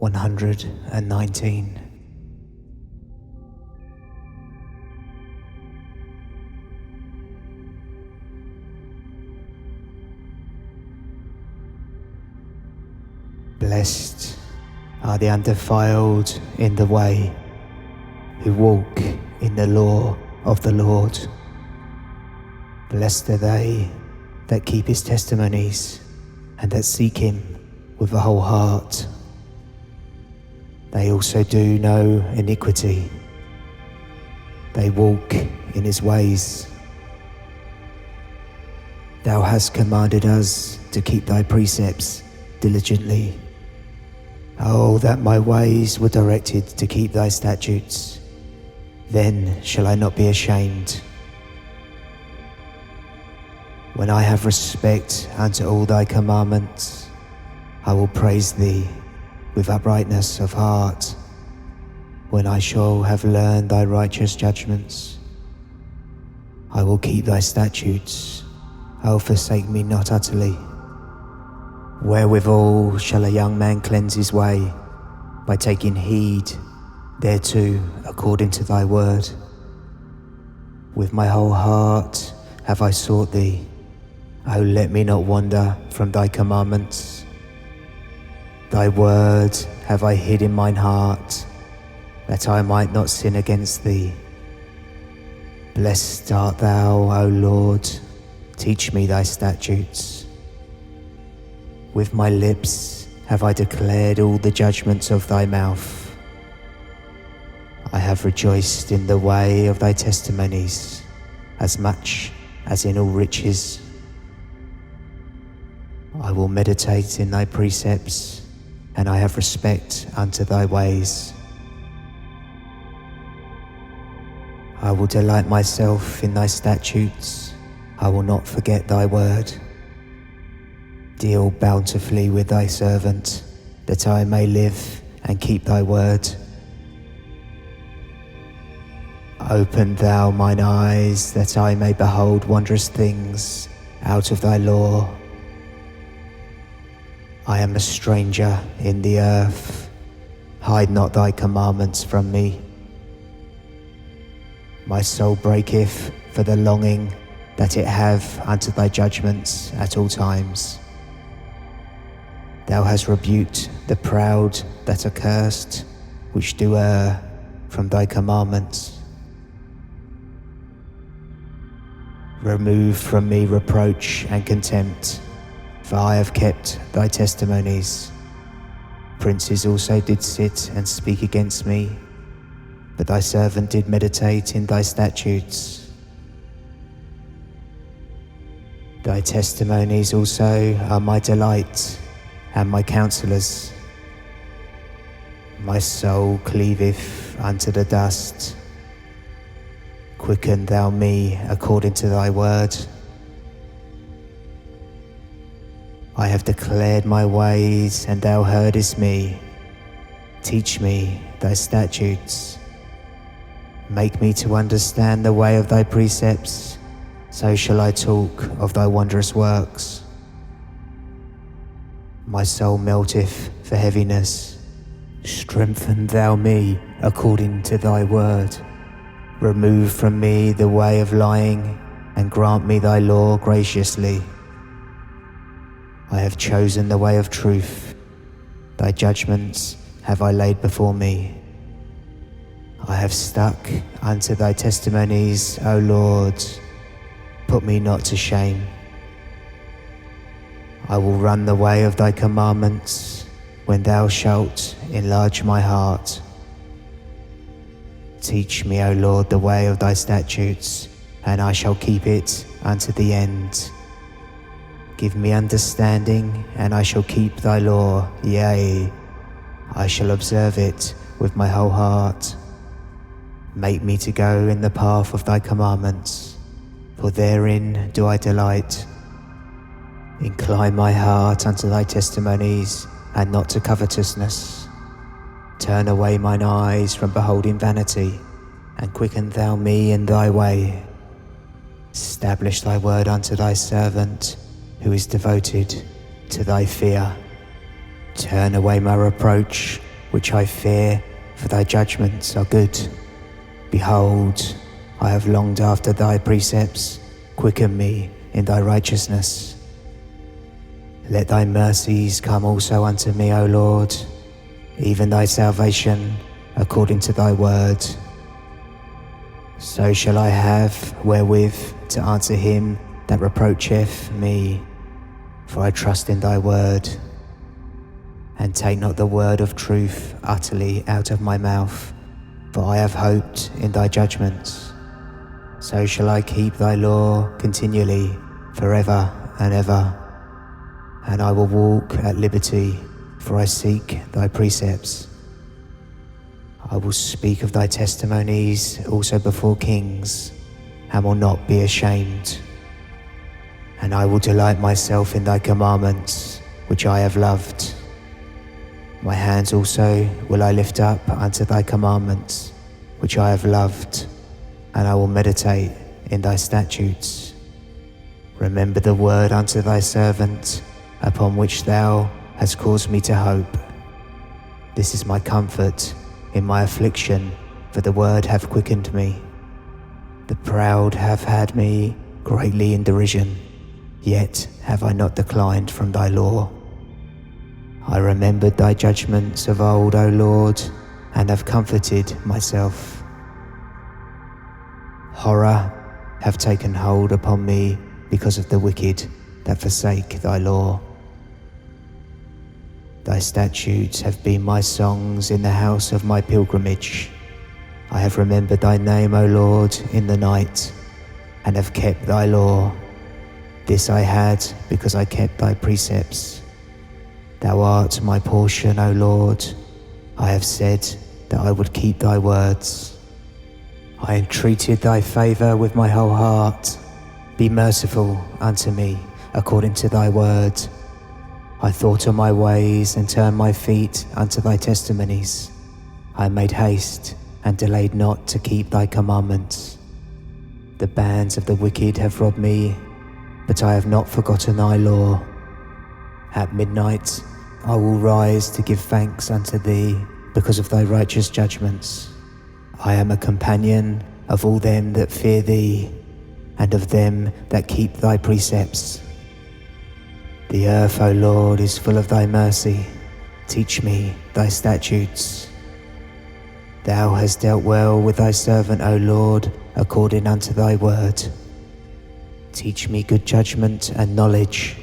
119. Blessed are the undefiled in the way, who walk in the law of the Lord. Blessed are they that keep his testimonies and that seek him with a whole heart. They also do no iniquity. They walk in his ways. Thou hast commanded us to keep thy precepts diligently. Oh, that my ways were directed to keep thy statutes. Then shall I not be ashamed. When I have respect unto all thy commandments, I will praise thee with uprightness of heart. When I shall have learned thy righteous judgments, I will keep thy statutes. O forsake me not utterly. Wherewithal shall a young man cleanse his way? By taking heed thereto according to thy word. With my whole heart have I sought thee. O let me not wander from thy commandments. Thy word have I hid in mine heart, that I might not sin against thee. Blessed art thou, O Lord, teach me thy statutes. With my lips have I declared all the judgments of thy mouth. I have rejoiced in the way of thy testimonies, as much as in all riches. I will meditate in thy precepts, and I have respect unto thy ways. I will delight myself in thy statutes. I will not forget thy word. Deal bountifully with thy servant, that I may live and keep thy word. Open thou mine eyes, that I may behold wondrous things out of thy law. I am a stranger in the earth. Hide not thy commandments from me. My soul breaketh for the longing that it have unto thy judgments at all times. Thou hast rebuked the proud that are cursed, which do err from thy commandments. Remove from me reproach and contempt, for I have kept thy testimonies. Princes also did sit and speak against me, but thy servant did meditate in thy statutes. Thy testimonies also are my delight, and my counsellors. My soul cleaveth unto the dust. Quicken thou me according to thy word. I have declared my ways, and thou heardest me. Teach me thy statutes. Make me to understand the way of thy precepts, so shall I talk of thy wondrous works. My soul melteth for heaviness. Strengthen thou me according to thy word. Remove from me the way of lying, and grant me thy law graciously. I have chosen the way of truth. Thy judgments have I laid before me. I have stuck unto thy testimonies, O Lord. Put me not to shame. I will run the way of thy commandments, when thou shalt enlarge my heart. Teach me, O Lord, the way of thy statutes, and I shall keep it unto the end. Give me understanding, and I shall keep thy law, yea, I shall observe it with my whole heart. Make me to go in the path of thy commandments, for therein do I delight. Incline my heart unto thy testimonies, and not to covetousness. Turn away mine eyes from beholding vanity, and quicken thou me in thy way. Establish thy word unto thy servant, who is devoted to thy fear. Turn away my reproach which I fear, for thy judgments are good. Behold, I have longed after thy precepts. Quicken me in thy righteousness. Let thy mercies come also unto me, O Lord, even thy salvation according to thy word. So shall I have wherewith to answer him that reproacheth me, for I trust in thy word. And take not the word of truth utterly out of my mouth, for I have hoped in thy judgments. So shall I keep thy law continually, forever and ever. And I will walk at liberty, for I seek thy precepts. I will speak of thy testimonies also before kings, and will not be ashamed. And I will delight myself in thy commandments, which I have loved. My hands also will I lift up unto thy commandments, which I have loved, and I will meditate in thy statutes. Remember the word unto thy servant, upon which thou hast caused me to hope. This is my comfort in my affliction, for the word hath quickened me. The proud have had me greatly in derision, yet have I not declined from thy law. I remembered thy judgments of old, O Lord, and have comforted myself. Horror have taken hold upon me because of the wicked that forsake thy law. Thy statutes have been my songs in the house of my pilgrimage. I have remembered thy name, O Lord, in the night, and have kept thy law. This I had because I kept thy precepts. Thou art my portion, O Lord. I have said that I would keep thy words. I entreated thy favour with my whole heart. Be merciful unto me according to thy word. I thought on my ways and turned my feet unto thy testimonies. I made haste and delayed not to keep thy commandments. The bands of the wicked have robbed me, but I have not forgotten thy law. At midnight I will rise to give thanks unto thee because of thy righteous judgments. I am a companion of all them that fear thee, and of them that keep thy precepts. The earth, O Lord, is full of thy mercy. Teach me thy statutes. Thou hast dealt well with thy servant, O Lord, according unto thy word. Teach me good judgment and knowledge,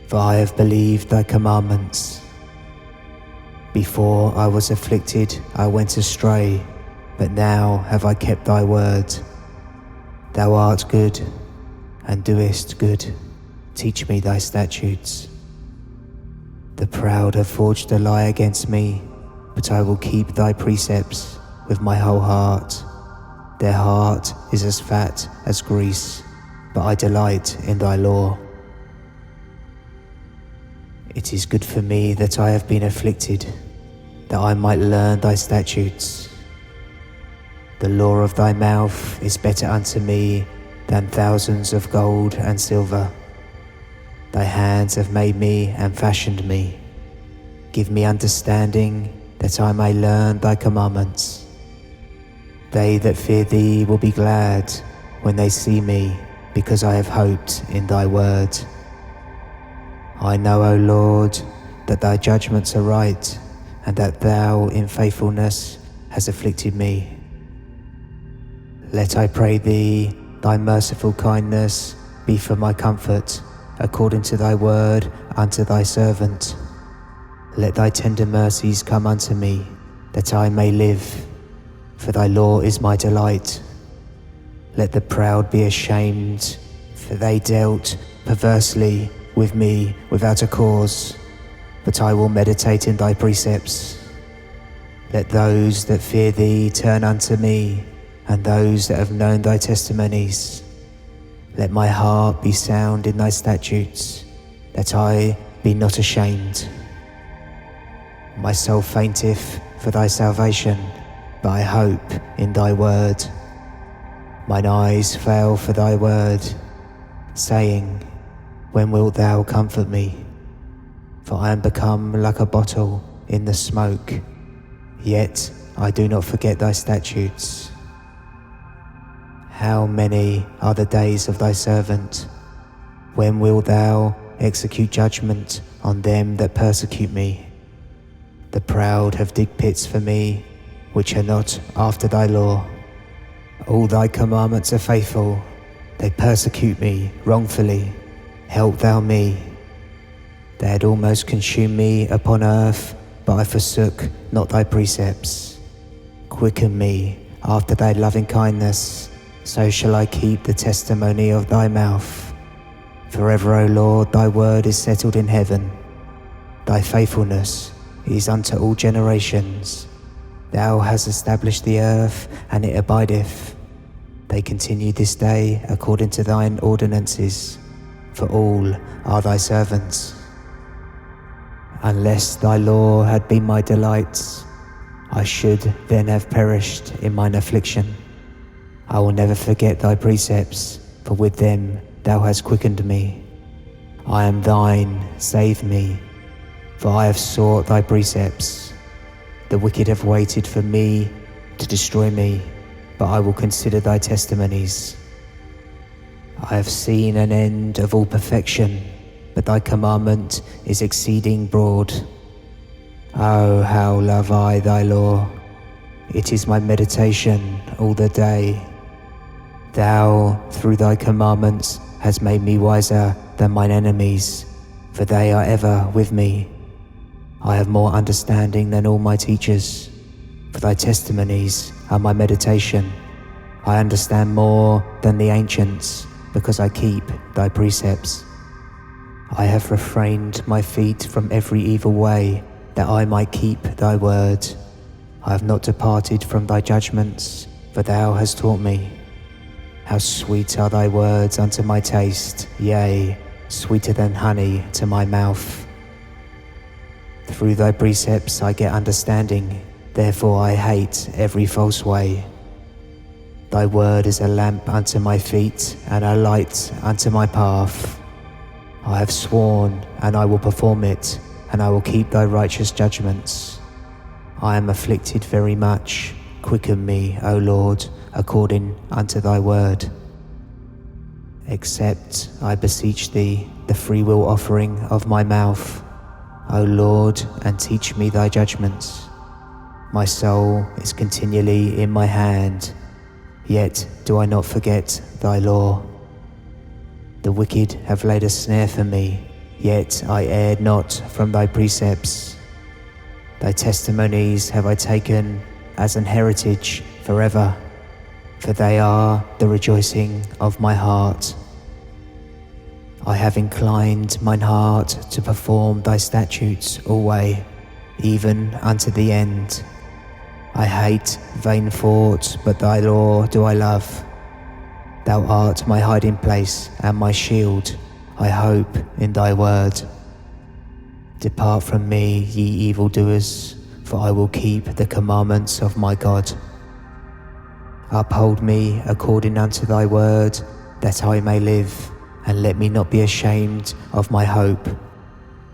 for I have believed thy commandments. Before I was afflicted, I went astray, but now have I kept thy word. Thou art good, and doest good. Teach me thy statutes. The proud have forged a lie against me, but I will keep thy precepts with my whole heart. Their heart is as fat as grease, but I delight in thy law. It is good for me that I have been afflicted, that I might learn thy statutes. The law of thy mouth is better unto me than thousands of gold and silver. Thy hands have made me and fashioned me. Give me understanding, that I may learn thy commandments. They that fear thee will be glad when they see me, because I have hoped in thy word. I know, O Lord, that thy judgments are right, and that thou in faithfulness hast afflicted me. Let, I pray thee, thy merciful kindness be for my comfort, according to thy word unto thy servant. Let thy tender mercies come unto me, that I may live, for thy law is my delight. Let the proud be ashamed, for they dealt perversely with me without a cause, but I will meditate in thy precepts. Let those that fear thee turn unto me, and those that have known thy testimonies. Let my heart be sound in thy statutes, that I be not ashamed. My soul fainteth for thy salvation, but I hope in thy word. Mine eyes fail for thy word, saying, when wilt thou comfort me? For I am become like a bottle in the smoke, yet I do not forget thy statutes. How many are the days of thy servant? When wilt thou execute judgment on them that persecute me? The proud have digged pits for me, which are not after thy law. All thy commandments are faithful. They persecute me wrongfully. Help thou me. They had almost consumed me upon earth, but I forsook not thy precepts. Quicken me after thy loving kindness, so shall I keep the testimony of thy mouth. Forever, O Lord, thy word is settled in heaven. Thy faithfulness is unto all generations. Thou hast established the earth, and it abideth. They continue this day according to thine ordinances, for all are thy servants. Unless thy law had been my delights, I should then have perished in mine affliction. I will never forget thy precepts, for with them thou hast quickened me. I am thine, save me, for I have sought thy precepts. The wicked have waited for me to destroy me, but I will consider thy testimonies. I have seen an end of all perfection, but thy commandment is exceeding broad. Oh, how love I thy law! It is my meditation all the day. Thou, through thy commandments, hast made me wiser than mine enemies, for they are ever with me. I have more understanding than all my teachers, for thy testimonies are my meditation. I understand more than the ancients, because I keep thy precepts. I have refrained my feet from every evil way, that I might keep thy word. I have not departed from thy judgments, for thou hast taught me. How sweet are thy words unto my taste, yea, sweeter than honey to my mouth. Through thy precepts I get understanding, therefore I hate every false way. Thy word is a lamp unto my feet, and a light unto my path. I have sworn, and I will perform it, and I will keep thy righteous judgments. I am afflicted very much. Quicken me, O Lord, according unto thy word. Accept, I beseech thee, the freewill offering of my mouth, O Lord, and teach me thy judgments. My soul is continually in my hand, yet do I not forget thy law. The wicked have laid a snare for me, yet I erred not from thy precepts. Thy testimonies have I taken as an heritage forever, for they are the rejoicing of my heart. I have inclined mine heart to perform thy statutes alway, even unto the end. I hate vain thoughts, but thy law do I love. Thou art my hiding place and my shield. I hope in thy word. Depart from me, ye evildoers, for I will keep the commandments of my God. Uphold me according unto thy word, that I may live, and let me not be ashamed of my hope.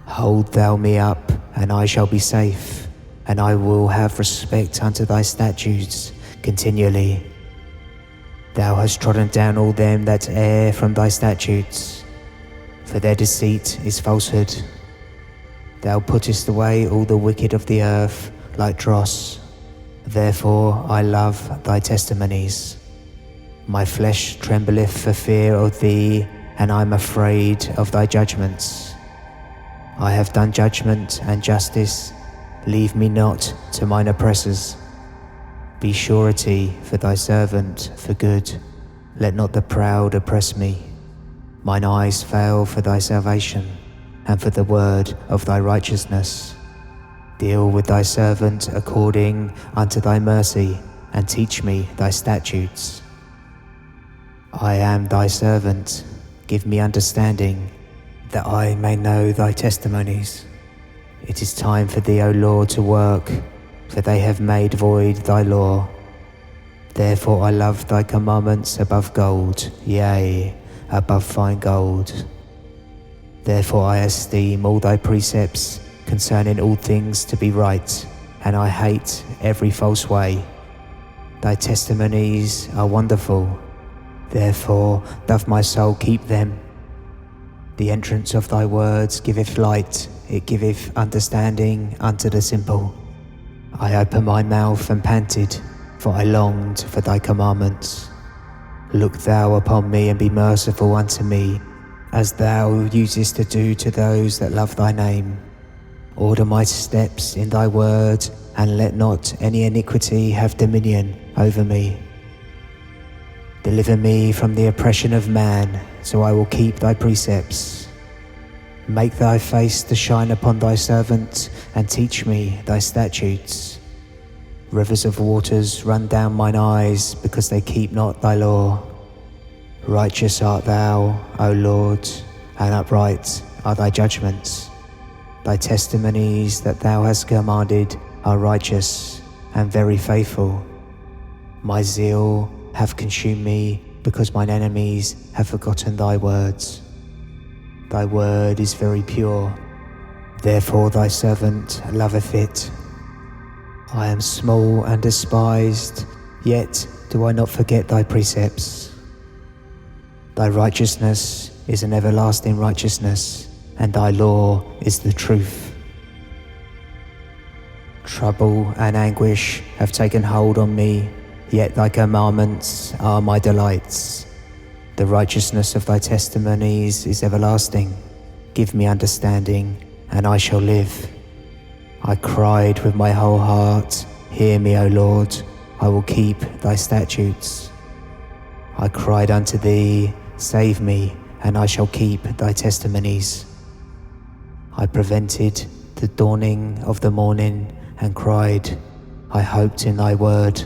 Hold thou me up, and I shall be safe, and I will have respect unto thy statutes continually. Thou hast trodden down all them that err from thy statutes, for their deceit is falsehood. Thou puttest away all the wicked of the earth like dross. Therefore I love thy testimonies. My flesh trembleth for fear of thee, and I am afraid of thy judgments. I have done judgment and justice. Leave me not to mine oppressors. Be surety for thy servant for good. Let not the proud oppress me. Mine eyes fail for thy salvation, and for the word of thy righteousness. Deal with thy servant according unto thy mercy, and teach me thy statutes. I am thy servant. Give me understanding, that I may know thy testimonies. It is time for thee, O Lord, to work, for they have made void thy law. Therefore I love thy commandments above gold, yea, above fine gold. Therefore I esteem all thy precepts concerning all things to be right. and I hate every false way. Thy testimonies are wonderful, therefore doth my soul keep them. The entrance of thy words giveth light, it giveth understanding unto the simple. I opened my mouth and panted, for I longed for thy commandments. Look thou upon me and be merciful unto me, as thou usest to do to those that love thy name. Order my steps in thy word, and let not any iniquity have dominion over me. Deliver me from the oppression of man, so I will keep thy precepts. Make thy face to shine upon thy servant, and teach me thy statutes. Rivers of waters run down mine eyes, because they keep not thy law. Righteous art thou, O Lord, and upright are thy judgments. Thy testimonies that thou hast commanded are righteous and very faithful. My zeal hath consumed me, because mine enemies have forgotten thy words. Thy word is very pure, therefore thy servant loveth it. I am small and despised, yet do I not forget thy precepts. Thy righteousness is an everlasting righteousness, and thy law is the truth. Trouble and anguish have taken hold on me, yet thy commandments are my delights. The righteousness of thy testimonies is everlasting. Give me understanding, and I shall live. I cried with my whole heart, hear me, O Lord, I will keep thy statutes. I cried unto thee, save me, and I shall keep thy testimonies. I prevented the dawning of the morning, and cried, I hoped in thy word.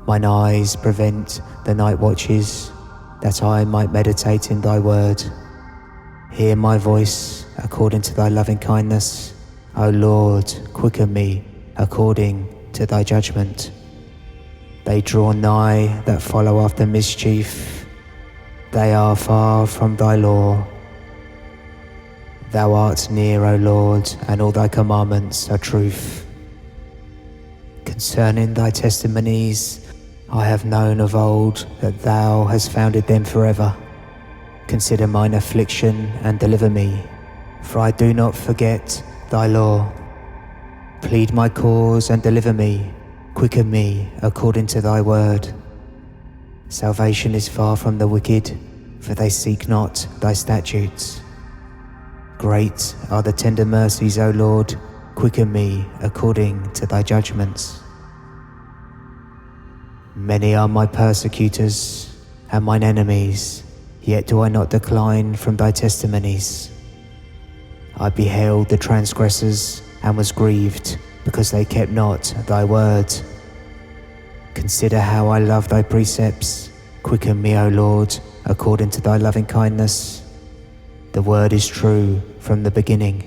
Mine eyes prevent the night watches, that I might meditate in thy word. Hear my voice according to thy loving kindness. O Lord, quicken me according to thy judgment. They draw nigh that follow after mischief. They are far from thy law. Thou art near, O Lord, and all thy commandments are truth. Concerning thy testimonies, I have known of old that thou hast founded them forever. Consider mine affliction and deliver me, for I do not forget thy law. Plead my cause and deliver me, quicken me according to thy word. Salvation is far from the wicked, for they seek not thy statutes. Great are the tender mercies, O Lord, quicken me according to thy judgments. Many are my persecutors and mine enemies, yet do I not decline from thy testimonies. I beheld the transgressors and was grieved, because they kept not thy word. Consider how I love thy precepts. Quicken me, O Lord, according to thy loving kindness. The word is true from the beginning,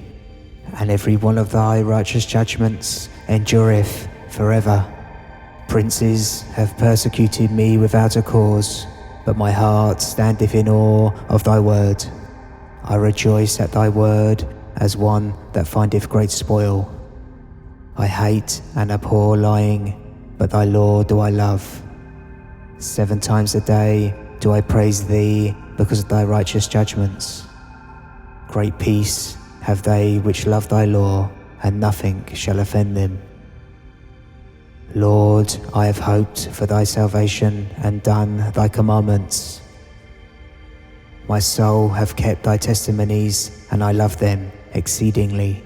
and every one of thy righteous judgments endureth forever. Princes have persecuted me without a cause, but my heart standeth in awe of thy word. I rejoice at thy word as one that findeth great spoil. I hate and abhor lying, but thy law do I love. 7 times a day do I praise thee because of thy righteous judgments. Great peace have they which love thy law, and nothing shall offend them. Lord, I have hoped for thy salvation and done thy commandments. My soul hath kept thy testimonies, and I love them exceedingly.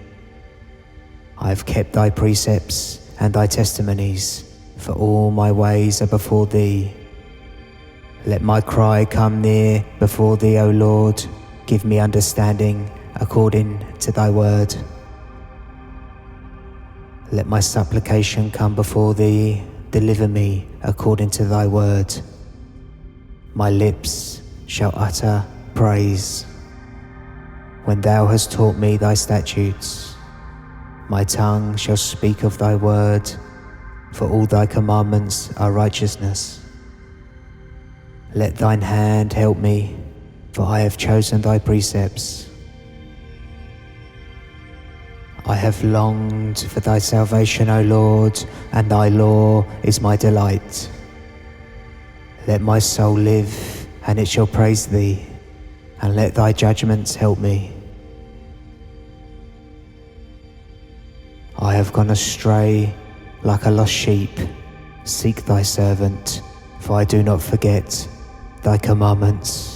I have kept thy precepts and thy testimonies, for all my ways are before thee. Let my cry come near before thee, O Lord. Give me understanding according to thy word. Let my supplication come before thee. Deliver me according to thy word. My lips shall utter praise. When thou hast taught me thy statutes, my tongue shall speak of thy word, for all thy commandments are righteousness. Let thine hand help me, for I have chosen thy precepts. I have longed for thy salvation, O Lord, and thy law is my delight. Let my soul live, and it shall praise thee, and let thy judgments help me. I have gone astray like a lost sheep. Seek thy servant, for I do not forget thy commandments.